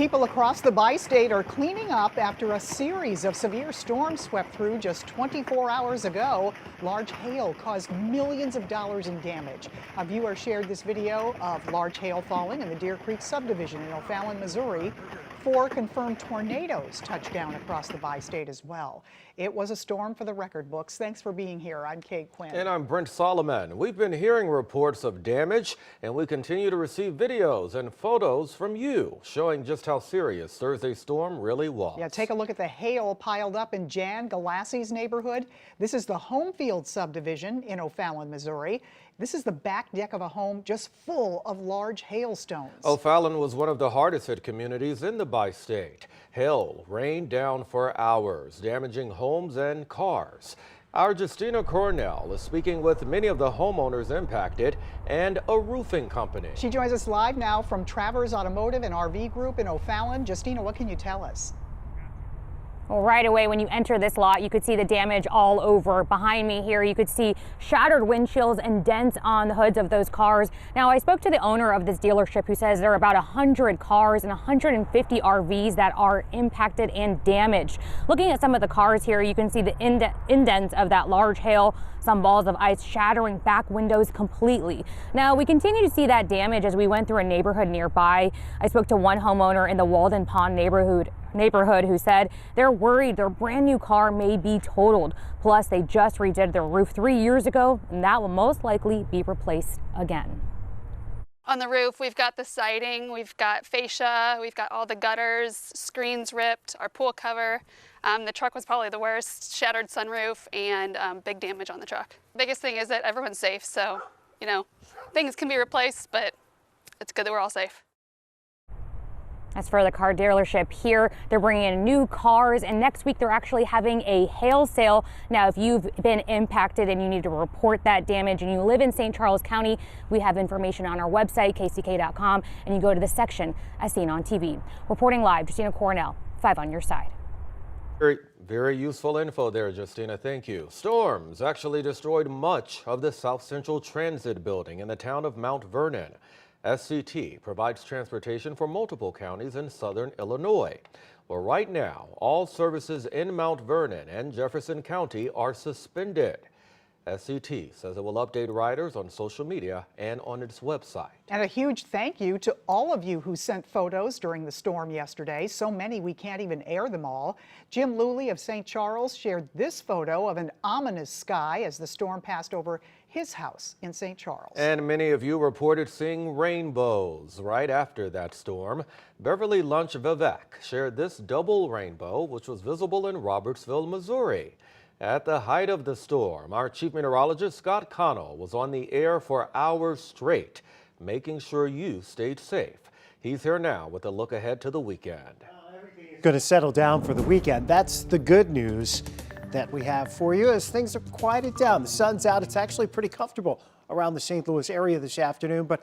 People across the bi-state are cleaning up after a series of severe storms swept through just 24 hours ago. Large hail caused millions of dollars in damage. A viewer shared this video of large hail falling in the Deer Creek subdivision in O'Fallon, Missouri. 4 confirmed tornadoes touched down across the bi-state as well. It was a storm for the record books. Thanks for being here. I'm Kate Quinn. And I'm Brent Solomon. We've been hearing reports of damage, and we continue to receive videos and photos from you showing just how serious Thursday's storm really was. Yeah, take a look at the hail piled up in Jan Galassi's neighborhood. This is the Homefield subdivision in O'Fallon, Missouri. This is the back deck of a home just full of large hailstones. O'Fallon was one of the hardest hit communities in the bi-state. Hail rained down for hours, damaging homes and cars. Our Justina Cornell is speaking with many of the homeowners impacted and a roofing company. She joins us live now from Travers Automotive and RV Group in O'Fallon. Justina, what can you tell us? Well, right away when you enter this lot, you could see the damage all over. Behind me here, you could see shattered windshields and dents on the hoods of those cars. Now, I spoke to the owner of this dealership who says there are about 100 cars and 150 RVs that are impacted and damaged. Looking at some of the cars here, you can see the indents of that large hail, some balls of ice shattering back windows completely. Now, we continue to see that damage as we went through a neighborhood nearby. I spoke to one homeowner in the Walden Pond neighborhood who said they're worried their brand new car may be totaled. Plus, they just redid their roof 3 years ago, and that will most likely be replaced again. On the roof, we've got the siding, we've got fascia, we've got all the gutters, screens ripped, our pool cover. The truck was probably the worst, shattered sunroof and big damage on the truck. Biggest thing is that everyone's safe, so, you know, things can be replaced, but it's good that we're all safe. As for the car dealership here, they're bringing in new cars, and next week they're actually having a hail sale. Now, if you've been impacted and you need to report that damage and you live in St. Charles County, we have information on our website, kck.com, and you go to the section as seen on TV. Reporting live, Justina Cornell, 5 on your side. Very useful info there, Justina. Thank you. Storms actually destroyed much of the South Central Transit building in the town of Mount Vernon. SCT provides transportation for multiple counties in southern Illinois. Well, right now, all services in Mount Vernon and Jefferson County are suspended. SCT says it will update riders on social media and on its website. And a huge thank you to all of you who sent photos during the storm yesterday. So many we can't even air them all. Jim Luley of St. Charles shared this photo of an ominous sky as the storm passed over his house in St. Charles. And many of you reported seeing rainbows right after that storm. Beverly Lunch Vivek shared this double rainbow, which was visible in Robertsville, Missouri. At the height of the storm, our chief meteorologist Scott Connell was on the air for hours straight, making sure you stayed safe. He's here now with a look ahead to the weekend. Going to settle down for the weekend. That's the good news that we have for you as things are quieted down. The sun's out. It's actually pretty comfortable around the St. Louis area this afternoon, but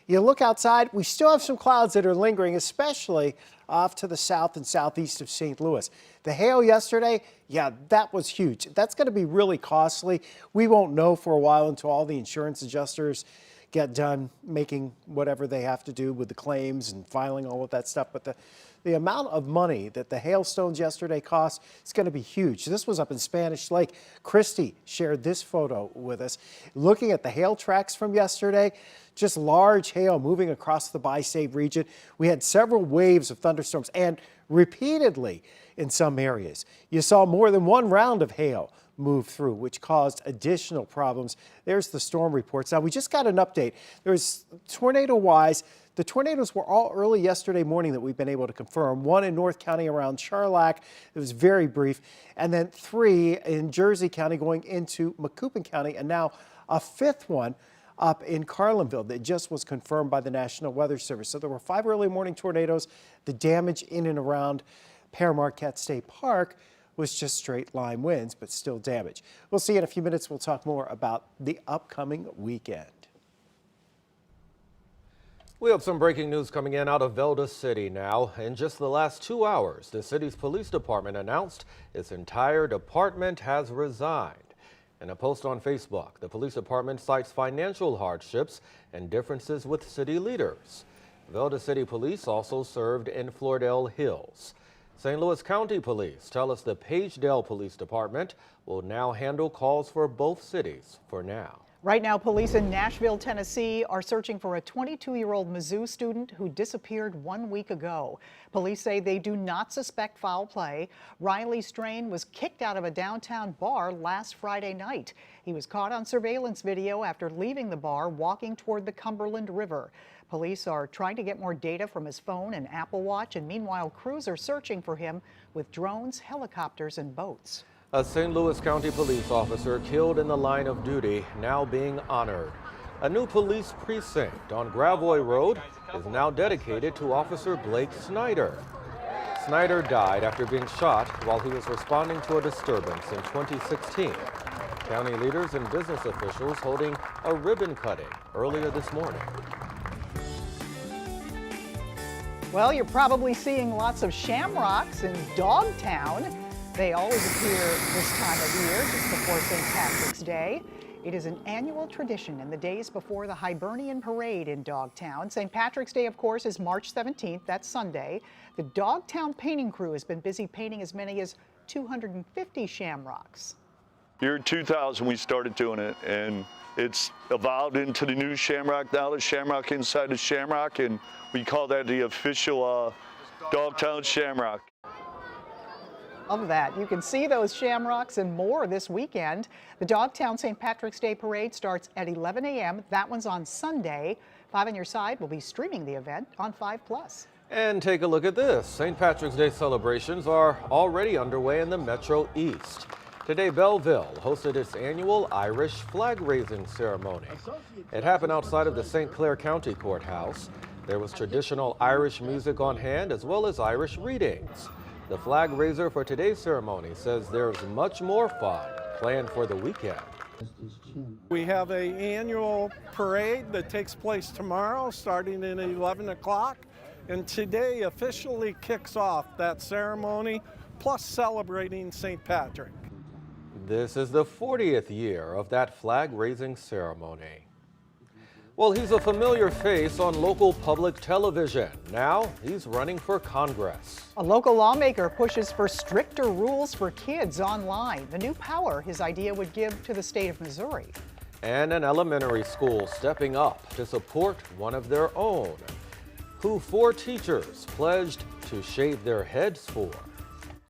you look outside, we still have some clouds that are lingering, especially off to the south and southeast of St. Louis. The hail yesterday, yeah, that was huge. That's going to be really costly. We won't know for a while until all the insurance adjusters get done making whatever they have to do with the claims and filing all of that stuff. But the amount of money that the hailstones yesterday cost is going to be huge. This was up in Spanish Lake. Christy shared this photo with us. Looking at the hail tracks from yesterday, just large hail moving across the bi-state region. We had several waves of thunderstorms and repeatedly in some areas. You saw more than one round of hail move through, which caused additional problems. There's the storm reports. Now, we just got an update. There's tornado-wise, the tornadoes were all early yesterday morning that we've been able to confirm. One in North County around Charlock. It was very brief. And then 3 in Jersey County going into Macoupin County. And now a 5th one up in Carlinville that just was confirmed by the National Weather Service. So there were 5 early morning tornadoes. The damage in and around Pere Marquette State Park was just straight line winds, but still damage. We'll see in a few minutes. We'll talk more about the upcoming weekend. We have some breaking news coming in out of Velda City now. In just the last 2 hours, the city's police department announced its entire department has resigned. In a post on Facebook, the police department cites financial hardships and differences with city leaders. Velda City Police also served in Floridale Hills. St. Louis County Police tell us the Pagedale Police Department will now handle calls for both cities for now. Right now, police in Nashville, Tennessee are searching for a 22-year-old Mizzou student who disappeared 1 week ago. Police say they do not suspect foul play. Riley Strain was kicked out of a downtown bar last Friday night. He was caught on surveillance video after leaving the bar walking toward the Cumberland River. Police are trying to get more data from his phone and Apple Watch, and meanwhile, crews are searching for him with drones, helicopters, and boats. A St. Louis County police officer killed in the line of duty now being honored. A new police precinct on Gravois Road is now dedicated to Officer Blake Snyder. Snyder died after being shot while he was responding to a disturbance in 2016. County leaders and business officials holding a ribbon cutting earlier this morning. Well, you're probably seeing lots of shamrocks in Dogtown. They always appear this time of year, just before St. Patrick's Day. It is an annual tradition in the days before the Hibernian Parade in Dogtown. St. Patrick's Day, of course, is March 17th. That's Sunday. The Dogtown painting crew has been busy painting as many as 250 shamrocks. Year 2000, we started doing it, and it's evolved into the new shamrock now, the shamrock inside the shamrock, and we call that the official Dogtown Shamrock. Of that, you can see those shamrocks and more this weekend. The Dogtown St. Patrick's Day Parade starts at 11 a.m. That one's on Sunday. 5 on Your Side will be streaming the event on 5+. And take a look at this. St. Patrick's Day celebrations are already underway in the Metro East. Today, Belleville hosted its annual Irish flag-raising ceremony. It happened outside of the St. Clair County Courthouse. There was traditional Irish music on hand as well as Irish readings. The flag raiser for today's ceremony says there's much more fun planned for the weekend. We have an annual parade that takes place tomorrow starting at 11 o'clock, and today officially kicks off that ceremony, plus celebrating St. Patrick. This is the 40th year of that flag-raising ceremony. Well, he's a familiar face on local public television. Now he's running for Congress. A local lawmaker pushes for stricter rules for kids online, the new power his idea would give to the state of Missouri. And an elementary school stepping up to support one of their own, who 4 teachers pledged to shave their heads for.